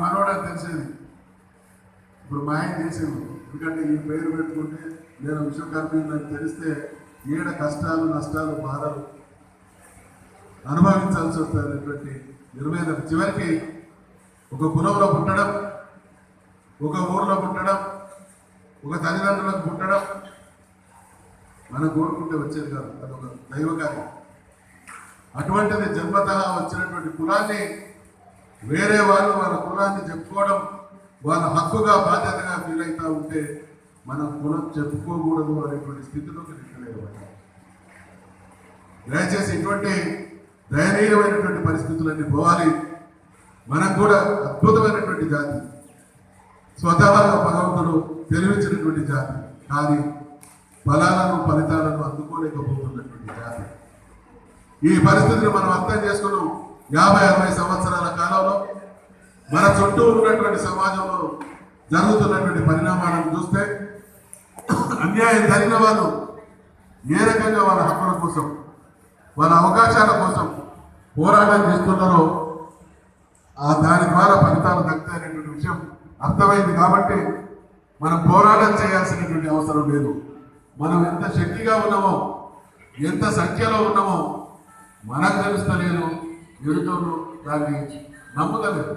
మనోడా తెలిసేది. ఇప్పుడు మా ఆయన చేసేది, ఎందుకంటే ఈ పేరు పెట్టుకుంటే నేను విశ్వకర్మి నాకు తెలిస్తే ఏడ కష్టాలు నష్టాలు బాధలు అనుభవించాల్సి వస్తాయనేటువంటి నిర్ణయం. చివరికి ఒక కులంలో పుట్టడం, ఒక ఊర్లో పుట్టడం, ఒక తల్లిదండ్రులకు పుట్టడం మనం కోరుకుంటే వచ్చేది కాదు, అదొక దైవ కార్యం. అటువంటిది జన్మతః వచ్చినటువంటి కులాన్ని వేరే వాళ్ళు వాళ్ళ కులాన్ని చెప్పుకోవడం వాళ్ళ హక్కుగా బాధ్యతగా ఫీల్ అవుతూ ఉంటే మనం కులం చెప్పుకోకూడదు అనేటువంటి స్థితిలోకి నిలబడ్డాం. దయచేసి ఇటువంటి దయనీయమైనటువంటి పరిస్థితులన్నీ పోవాలి. మనం కూడా అద్భుతమైనటువంటి జాతి, స్వతహాగా భగవంతుడు తెలివించినటువంటి జాతి, కానీ ఫలితాలను అందుకోలేకపోతున్నటువంటి జాతి. ఈ పరిస్థితిని మనం అర్థం చేసుకున్నాం. 50-60 సంవత్సరాల కాలంలో మన చుట్టూ ఉన్నటువంటి సమాజంలో జరుగుతున్నటువంటి పరిణామాలను చూస్తే అన్యాయం జరిగిన వాళ్ళు ఏ రకంగా వాళ్ళ హక్కుల కోసం, వాళ్ళ అవకాశాల కోసం పోరాటం చేస్తున్నారో దాని ద్వారా ఫలితాలు దక్కుతాయనేటువంటి విషయం అర్థమైంది. కాబట్టి మనం పోరాటం చేయాల్సినటువంటి అవసరం లేదు. మనం ఎంత శక్తిగా ఉన్నామో, ఎంత సంఖ్యలో ఉన్నామో మనకు తెలుస్తలేదు, ఎదుటోళ్ళు దాన్ని నమ్ముతలేదు.